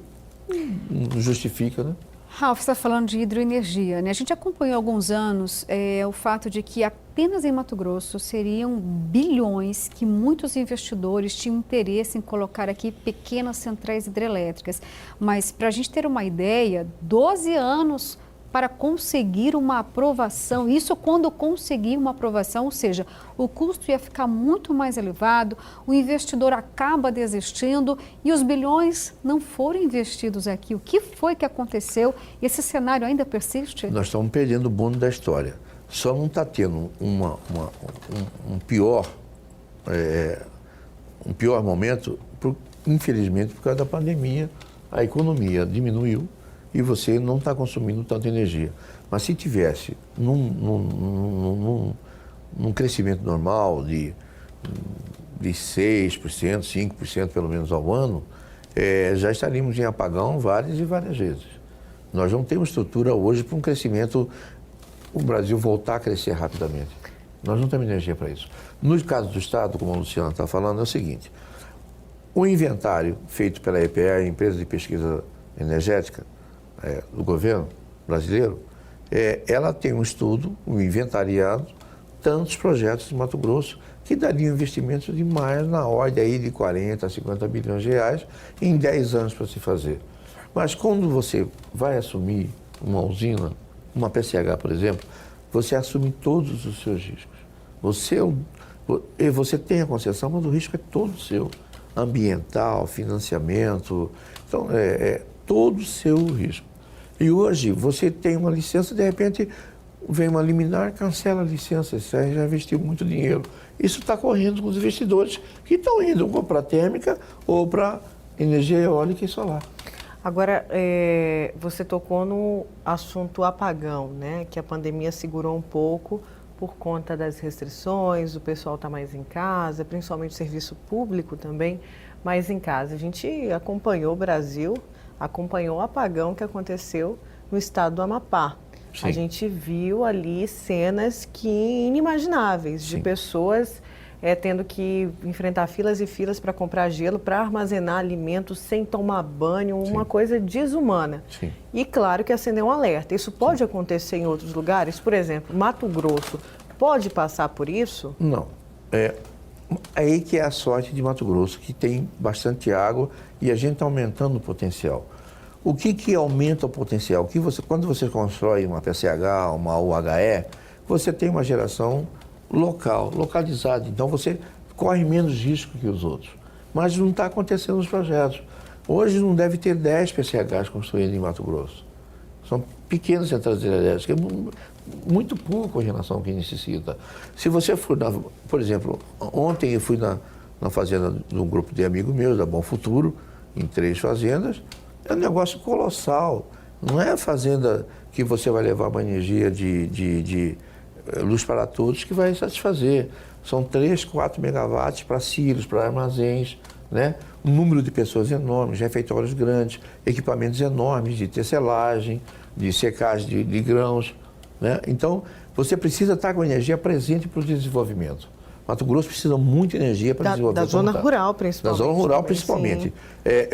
não justifica, né? Ralf, você está falando de hidroenergia, né? A gente acompanhou há alguns anos o fato de que apenas em Mato Grosso seriam bilhões que muitos investidores tinham interesse em colocar aqui pequenas centrais hidrelétricas. Mas, para a gente ter uma ideia, 12 anos para conseguir uma aprovação. Isso quando conseguir uma aprovação, ou seja, o custo ia ficar muito mais elevado, o investidor acaba desistindo e os bilhões não foram investidos aqui. O que foi que aconteceu? Esse cenário ainda persiste? Nós estamos perdendo o bonde da história. Só não está tendo um pior momento, infelizmente, por causa da pandemia. A economia diminuiu e você não está consumindo tanta energia. Mas se tivesse num crescimento normal de 6%, 5% pelo menos ao ano, já estaríamos em apagão várias e várias vezes. Nós não temos estrutura hoje para um crescimento, o Brasil voltar a crescer rapidamente. Nós não temos energia para isso. No caso do Estado, como a Luciana está falando, é o seguinte: o inventário feito pela EPE, a Empresa de Pesquisa Energética, do governo brasileiro, ela tem um estudo, um inventariado, tantos projetos de Mato Grosso que dariam investimentos de mais na ordem aí de 40 a 50 bilhões de reais em 10 anos para se fazer. Mas quando você vai assumir uma usina, uma PCH, por exemplo, você assume todos os seus riscos. Você tem a concessão, mas o risco é todo seu. Ambiental, financiamento, então todo o seu risco. E hoje você tem uma licença, de repente vem uma liminar, cancela a licença, você já investiu muito dinheiro. Isso está correndo com os investidores que estão indo ou para a térmica ou para energia eólica e solar. Agora, você tocou no assunto apagão, né? Que a pandemia segurou um pouco por conta das restrições, o pessoal está mais em casa, principalmente o serviço público também mais em casa. A gente acompanhou o Brasil, acompanhou o apagão que aconteceu no estado do Amapá. Sim. A gente viu ali cenas inimagináveis. Sim. De pessoas tendo que enfrentar filas e filas para comprar gelo, para armazenar alimentos sem tomar banho, uma Sim. coisa desumana. Sim. E claro que acendeu um alerta. Isso pode Sim. acontecer em outros lugares? Por exemplo, Mato Grosso pode passar por isso? Não. Aí que é a sorte de Mato Grosso, que tem bastante água e a gente está aumentando o potencial. O que aumenta o potencial? Quando você constrói uma PCH, uma UHE, você tem uma geração localizada. Então você corre menos risco que os outros. Mas não está acontecendo nos projetos. Hoje não deve ter 10 PCHs construídos em Mato Grosso. São pequenas centrais hidrelétricas, muito pouco em relação ao que necessita. Se você for, por exemplo, ontem eu fui na fazenda de um grupo de amigos meus, da Bom Futuro, em 3 fazendas, é um negócio colossal. Não é a fazenda que você vai levar uma energia de luz para todos que vai satisfazer. São 3, 4 megawatts para silos, para armazéns, né? Um número de pessoas enormes, refeitórios grandes, equipamentos enormes de tecelagem, de secagem de grãos, né? Então, você precisa estar com a energia presente para o desenvolvimento. Mato Grosso precisa muito de energia para desenvolver. Da zona rural, principalmente. Da zona rural, principalmente.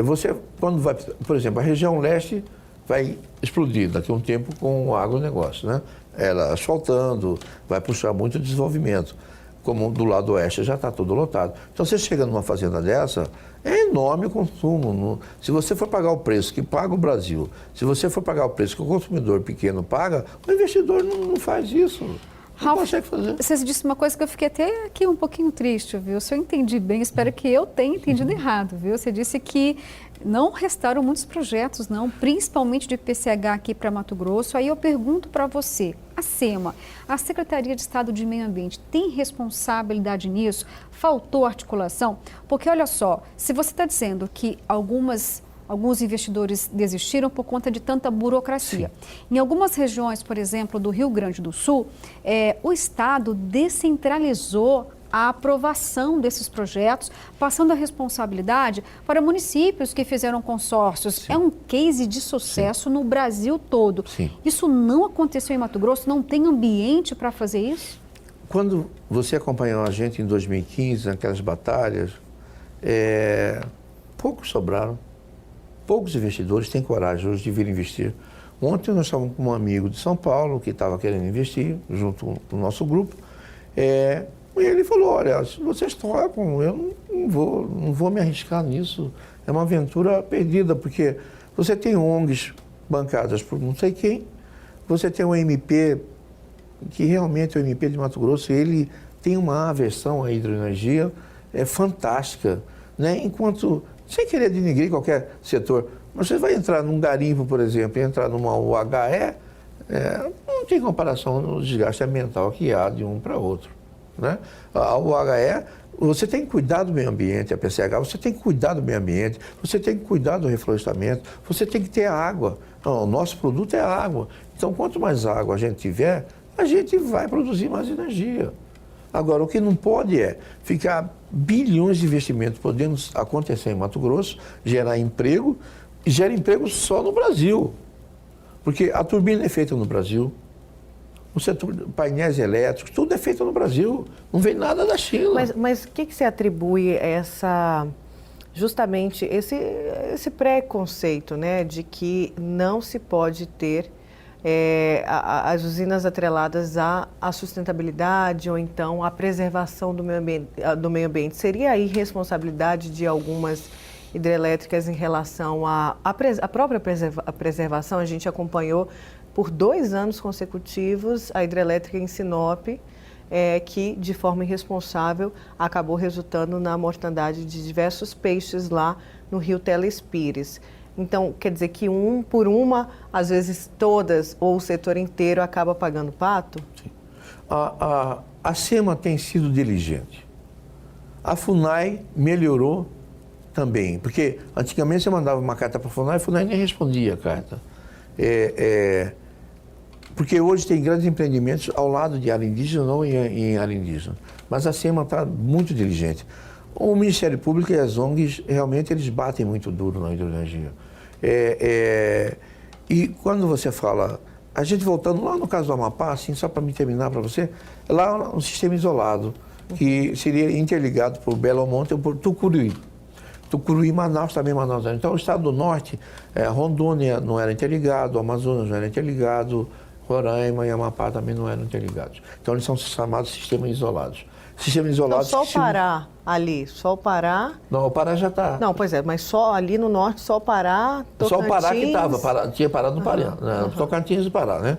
Você, quando vai, por exemplo, a região leste vai explodir daqui a um tempo com o agronegócio, né? Ela asfaltando, vai puxar muito desenvolvimento. como do lado oeste já está tudo lotado. Então você chega numa fazenda dessa, é enorme o consumo. Se você for pagar o preço que paga o Brasil, se você for pagar o preço que o consumidor pequeno paga, o investidor não faz isso. Não consegue fazer. Você disse uma coisa que eu fiquei até aqui um pouquinho triste, viu? Se eu entendi bem, espero que eu tenha entendido errado, viu? Você disse que não restaram muitos projetos, não, principalmente de PCH aqui para Mato Grosso. Aí eu pergunto para você, a SEMA, a Secretaria de Estado de Meio Ambiente, tem responsabilidade nisso? Faltou articulação? Porque olha só, se você está dizendo que alguns investidores desistiram por conta de tanta burocracia. Sim. Em algumas regiões, por exemplo, do Rio Grande do Sul, o Estado descentralizou a aprovação desses projetos, passando a responsabilidade para municípios que fizeram consórcios. Sim. É um case de sucesso no Brasil todo. Sim. Isso não aconteceu em Mato Grosso? Não tem ambiente para fazer isso? Quando você acompanhou a gente em 2015, naquelas batalhas, poucos sobraram. Poucos investidores têm coragem hoje de vir investir. Ontem nós estávamos com um amigo de São Paulo que estava querendo investir, junto com o nosso grupo. E ele falou, olha, se vocês tocam, eu não vou me arriscar nisso. É uma aventura perdida, porque você tem ONGs bancadas por não sei quem, você tem um MP, que realmente o MP de Mato Grosso, ele tem uma aversão à hidroenergia fantástica, né? Enquanto... sem querer denigrir qualquer setor, mas você vai entrar num garimpo, por exemplo, e entrar numa UHE, não tem comparação no desgaste ambiental que há de um para outro. Né? A UHE, você tem que cuidar do meio ambiente, a PCH, você tem que cuidar do meio ambiente, você tem que cuidar do reflorestamento, você tem que ter água. Então, o nosso produto é água. Então, quanto mais água a gente tiver, a gente vai produzir mais energia. Agora, o que não pode é ficar bilhões de investimentos podendo acontecer em Mato Grosso, gerar emprego, e gera emprego só no Brasil. Porque a turbina é feita no Brasil, o setor painéis elétricos, tudo é feito no Brasil, não vem nada da China. Mas o que você atribui justamente esse preconceito, né, de que não se pode ter as usinas atreladas à sustentabilidade ou então à preservação do meio ambiente? Seria a irresponsabilidade de algumas hidrelétricas em relação à própria preservação? A gente acompanhou por 2 anos consecutivos a hidrelétrica em Sinop, que de forma irresponsável acabou resultando na mortandade de diversos peixes lá no rio Telespires. Então, quer dizer que por uma, às vezes todas, ou o setor inteiro acaba pagando pato? Sim. A SEMA tem sido diligente. A FUNAI melhorou também, porque antigamente você mandava uma carta para a FUNAI nem respondia a carta. Porque hoje tem grandes empreendimentos ao lado de área indígena, não em área indígena. Mas a SEMA está muito diligente. O Ministério Público e as ONGs, realmente, eles batem muito duro na hidroenergia. E quando você fala... A gente voltando lá no caso do Amapá, assim, só para me terminar para você, lá um sistema isolado, que seria interligado por Belo Monte ou por Tucuruí. Tucuruí, Manaus, também Manaus. Então, o estado do norte, Rondônia não era interligado, Amazonas não era interligado, Roraima e Amapá também não eram interligados. Então, eles são chamados sistemas isolados. Sistemas isolados... Então, só o Pará ali, só o Pará... Não, o Pará já está... Não, pois é, mas só ali no norte, só o Pará, Tocantins... Só o Pará que estava, tinha parado no Pará, Tocantins e Pará, né?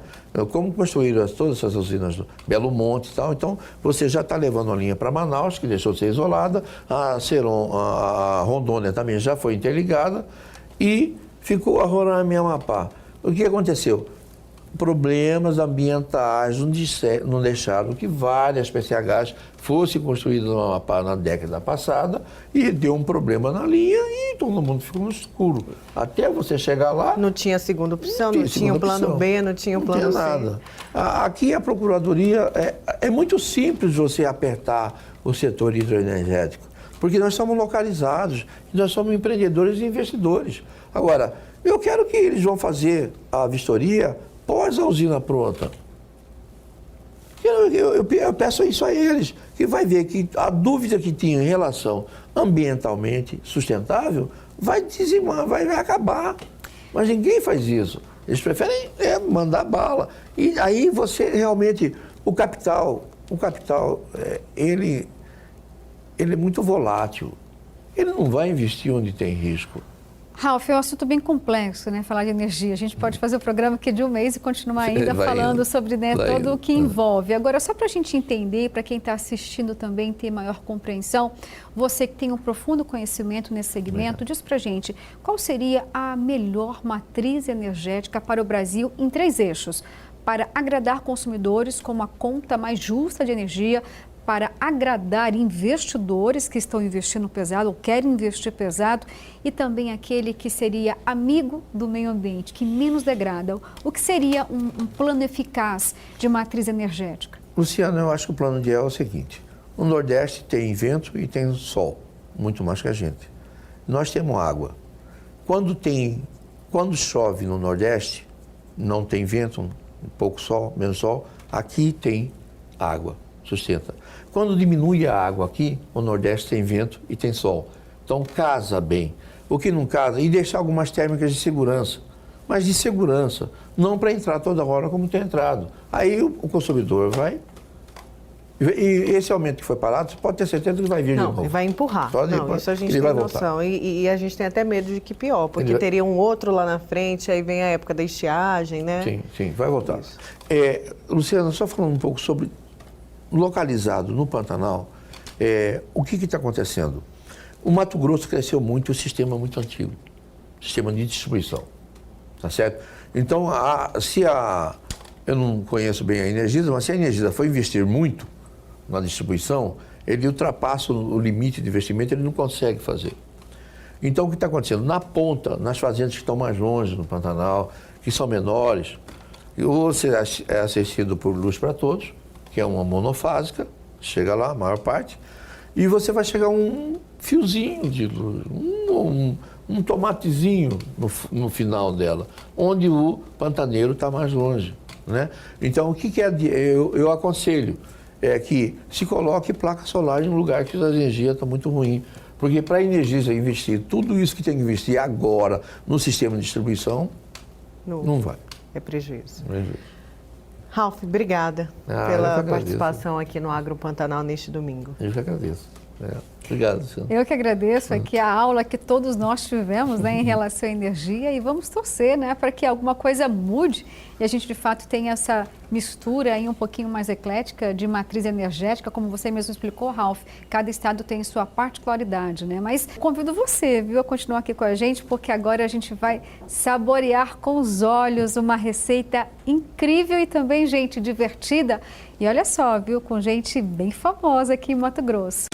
Como construíram todas essas usinas do Belo Monte e tal, então você já está levando a linha para Manaus, que deixou de ser isolada, a Rondônia também já foi interligada e ficou a Roraima e Amapá. O que aconteceu? Problemas ambientais não deixaram que várias PCHs fossem construídas no Amapá na década passada e deu um problema na linha e todo mundo ficou no escuro. Até você chegar lá... Não tinha segunda opção, não tinha o plano B, não tinha o plano C. Não tinha nada. Aqui a Procuradoria, é muito simples você apertar o setor hidroenergético, porque nós somos localizados, nós somos empreendedores e investidores. Agora, eu quero que eles vão fazer a vistoria pós a usina pronta. Eu peço isso a eles, que vai ver que a dúvida que tinha em relação ambientalmente sustentável vai dizimar, vai acabar. Mas ninguém faz isso. Eles preferem mandar bala. E aí você realmente, o capital O capital, ele é muito volátil. Ele não vai investir onde tem risco. Ralf, é um assunto bem complexo, né? Falar de energia. A gente pode fazer o programa aqui de um mês e continuar ainda falando sobre todo o que envolve. Agora, só para a gente entender, para quem está assistindo também ter maior compreensão, você que tem um profundo conhecimento nesse segmento, diz para a gente qual seria a melhor matriz energética para o Brasil em 3 eixos, para agradar consumidores com uma conta mais justa de energia, para agradar investidores que estão investindo pesado ou querem investir pesado e também aquele que seria amigo do meio ambiente, que menos degrada. O que seria um plano eficaz de matriz energética? Luciano, eu acho que o plano ideal é o seguinte: o Nordeste tem vento e tem sol, muito mais que a gente. Nós temos água. Quando chove no Nordeste, não tem vento, pouco sol, menos sol, aqui tem água, sustenta. Quando diminui a água aqui, o Nordeste tem vento e tem sol. Então casa bem. O que não casa, e deixar algumas térmicas de segurança, mas de segurança, não para entrar toda hora como tem entrado. Aí o consumidor vai. E esse aumento que foi parado, você pode ter certeza que vai vir de novo. Não, ele vai empurrar. Isso a gente tem noção. E a gente tem até medo de que pior, porque teria um outro lá na frente, aí vem a época da estiagem, né? Sim, vai voltar. Luciana, só falando um pouco sobre localizado no Pantanal, o que está acontecendo? O Mato Grosso cresceu muito, o sistema é muito antigo, sistema de distribuição, tá certo? Então, eu não conheço bem a Energisa, mas se a Energisa for investir muito na distribuição, ele ultrapassa o limite de investimento, ele não consegue fazer. Então, o que está acontecendo? Na ponta, nas fazendas que estão mais longe no Pantanal, que são menores, você é assistido por Luz para Todos, que é uma monofásica, chega lá, a maior parte, e você vai chegar um fiozinho de luz, um tomatezinho no final dela, onde o pantaneiro está mais longe, né? Então, o que eu aconselho é que se coloque placa solar em um lugar que a energia está muito ruim, porque para a Energisa investir tudo isso que tem que investir agora no sistema de distribuição, não vai. É prejuízo. Ralf, obrigada pela participação aqui no Agro Pantanal neste domingo. Eu que agradeço. Obrigado, Luciano. Eu que agradeço aqui a aula que todos nós tivemos, né, em relação à energia, e vamos torcer, né, para que alguma coisa mude e a gente de fato tenha essa mistura aí um pouquinho mais eclética de matriz energética, como você mesmo explicou, Ralf. Cada estado tem sua particularidade, né? Mas convido você, viu, a continuar aqui com a gente, porque agora a gente vai saborear com os olhos uma receita incrível e também, gente, divertida. E olha só, viu, com gente bem famosa aqui em Mato Grosso.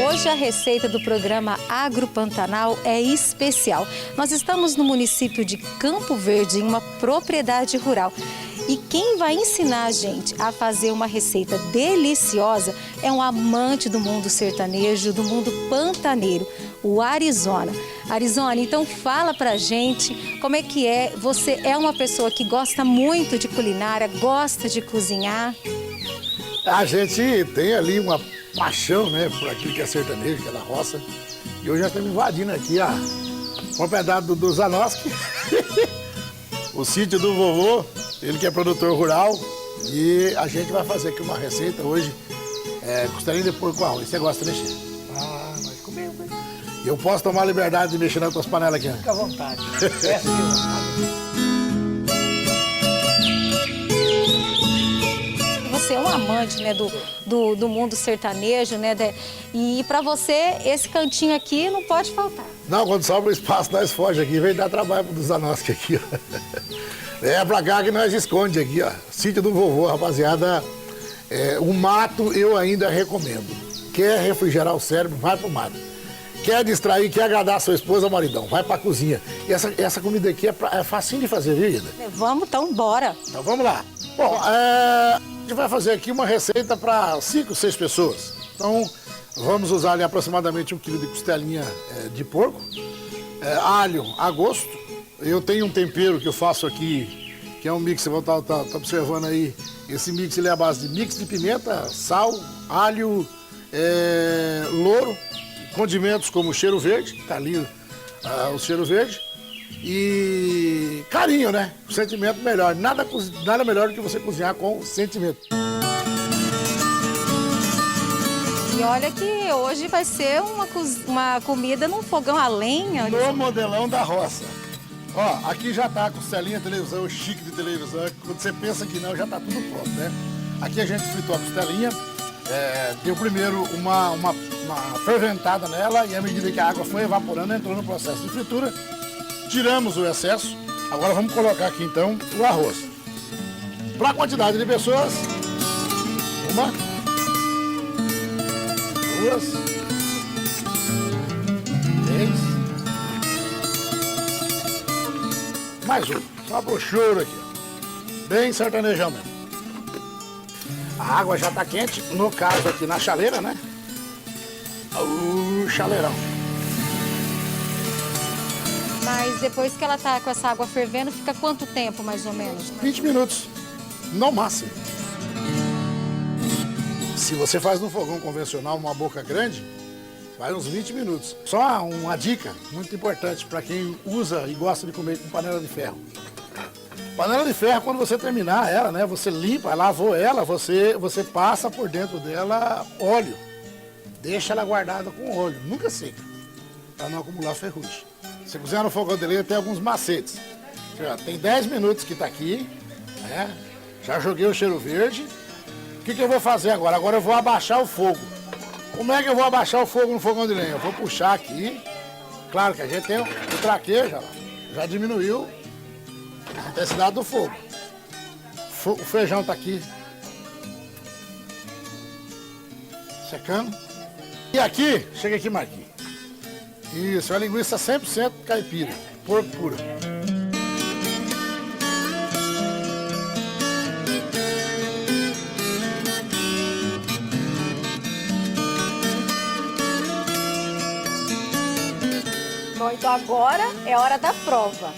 Hoje a receita do programa Agro Pantanal é especial. Nós estamos no município de Campo Verde, em uma propriedade rural. E quem vai ensinar a gente a fazer uma receita deliciosa é um amante do mundo sertanejo, do mundo pantaneiro, o Arizona. Arizona, então fala pra gente como é que é. Você é uma pessoa que gosta muito de culinária, gosta de cozinhar? A gente tem ali uma paixão, né, por aquilo que é sertanejo, que é da roça. E hoje nós estamos invadindo aqui a propriedade do Zanoski, o sítio do vovô, ele que é produtor rural. E a gente vai fazer aqui uma receita hoje, costelinha de porco com arroz. Você gosta de mexer? Nós comemos, hein? Eu posso tomar a liberdade de mexer nas tuas panelas aqui? Fica à vontade. Peço Você é um amante, né, do mundo sertanejo, né? E para você, esse cantinho aqui não pode faltar. Não, quando sobra o espaço, nós foge aqui, vem dar trabalho pro Zanoski aqui, ó. É pra cá que nós esconde aqui, ó. Sítio do vovô, rapaziada. O mato eu ainda recomendo. Quer refrigerar o cérebro, vai pro mato. Quer distrair, quer agradar a sua esposa ou maridão, vai pra cozinha. E essa comida aqui é facinho de fazer, viu, Ida? Vamos, então, bora. Então vamos lá. Bom, a gente vai fazer aqui uma receita para 5, 6 pessoas. Então, vamos usar ali aproximadamente 1 quilo de costelinha de porco, alho a gosto. Eu tenho um tempero que eu faço aqui, que é um mix, você vai estar observando aí. Esse mix ele é a base de mix de pimenta, sal, alho, louro, condimentos como cheiro verde, que tá ali o cheiro verde, e carinho, né? O sentimento melhor. Nada melhor do que você cozinhar com sentimento. E olha que hoje vai ser uma comida num fogão a lenha. No modelão da roça. Ó, aqui já tá a costelinha, televisão, chique de televisão. Quando você pensa que não, já tá tudo pronto, né? Aqui a gente fritou a costelinha, deu primeiro uma ferventada nela e à medida que a água foi evaporando, entrou no processo de fritura. Tiramos o excesso. Agora vamos colocar aqui então o arroz. Para a quantidade de pessoas, 1, 2, 3, mais um. Só brochura aqui, ó. Bem sertanejão mesmo. A água já está quente, no caso aqui na chaleira, né? O chaleirão. Mas depois que ela tá com essa água fervendo, fica quanto tempo mais ou menos? 20 minutos, no máximo. Se você faz no fogão convencional, uma boca grande, vai uns 20 minutos. Só uma dica muito importante para quem usa e gosta de comer com panela de ferro. Panela de ferro, quando você terminar ela, né, você limpa, lavou ela, você passa por dentro dela óleo. Deixa ela guardada com óleo, nunca seca, para não acumular ferrugem. Se cozinhar no fogão de lenha, tem alguns macetes. Tem 10 minutos que está aqui, né? Já joguei o cheiro verde. O que eu vou fazer agora? Agora eu vou abaixar o fogo. Como é que eu vou abaixar o fogo no fogão de lenha? Eu vou puxar aqui. Claro que a gente tem o traquejo, já diminuiu a intensidade do fogo. O feijão está aqui secando. E aqui, chega aqui, Marquinhos. Isso, é a linguiça 100% caipira, porco pura. Bom, então agora é hora da prova.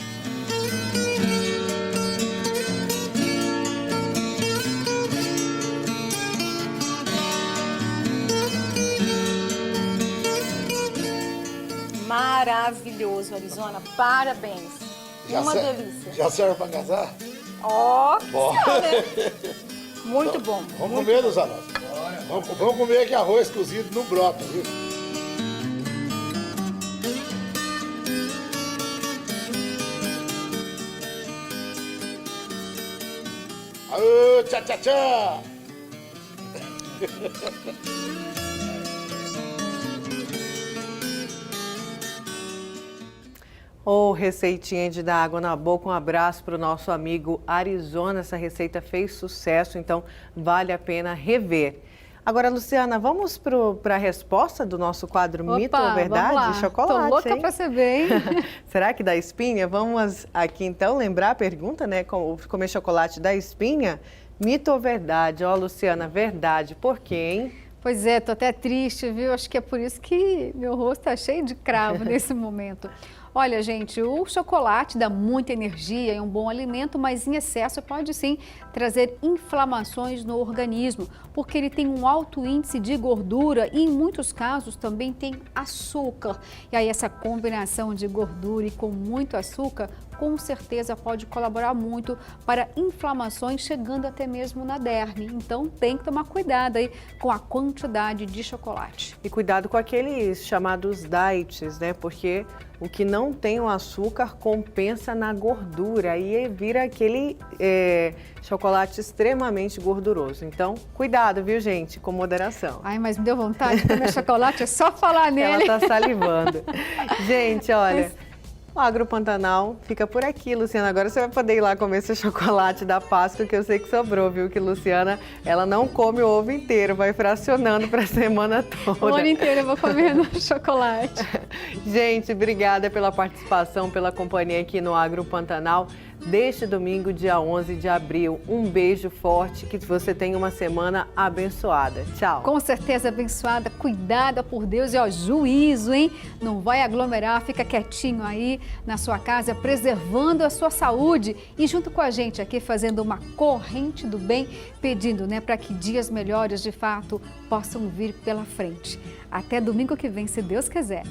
Maravilhoso, Arizona. Parabéns. Uma delícia. Já serve para casar? Ó, né? Muito bom. Vamos comer, Luzanosa. Vamos comer aqui arroz cozido no brota, viu? Aô, tchá, tchá, tchá! Ô, receitinha de dar água na boca, um abraço para o nosso amigo Arizona. Essa receita fez sucesso, então vale a pena rever. Agora, Luciana, vamos para a resposta do nosso quadro Mito ou Verdade? Chocolate, tô louca para saber, hein? Será que dá espinha? Vamos aqui então lembrar a pergunta, né? Comer chocolate dá espinha? Mito ou verdade? Ó, Luciana, verdade. Por quê, hein? Pois é, tô até triste, viu? Acho que é por isso que meu rosto tá cheio de cravo nesse momento. Olha, gente, o chocolate dá muita energia, é um bom alimento, mas em excesso pode sim trazer inflamações no organismo, porque ele tem um alto índice de gordura e em muitos casos também tem açúcar. E aí essa combinação de gordura e com muito açúcar com certeza pode colaborar muito para inflamações, chegando até mesmo na derme. Então tem que tomar cuidado aí com a quantidade de chocolate. E cuidado com aqueles chamados diets, né? Porque o que não tem o açúcar compensa na gordura, aí vira aquele chocolate extremamente gorduroso. Então, cuidado, viu, gente? Com moderação. Ai, mas me deu vontade de comer chocolate, é só falar nele. Ela tá salivando. Gente, olha... O Agro Pantanal fica por aqui, Luciana. Agora você vai poder ir lá comer seu chocolate da Páscoa, que eu sei que sobrou, viu? Que Luciana, ela não come o ovo inteiro, vai fracionando para a semana toda. O ano inteiro eu vou comer no chocolate. Gente, obrigada pela participação, pela companhia aqui no Agro Pantanal. Deste domingo, dia 11 de abril. Um beijo forte, que você tenha uma semana abençoada. Tchau. Com certeza abençoada, cuidada por Deus e ó, juízo, hein? Não vai aglomerar, fica quietinho aí na sua casa, preservando a sua saúde e junto com a gente aqui fazendo uma corrente do bem, pedindo, né, para que dias melhores de fato possam vir pela frente. Até domingo que vem, se Deus quiser.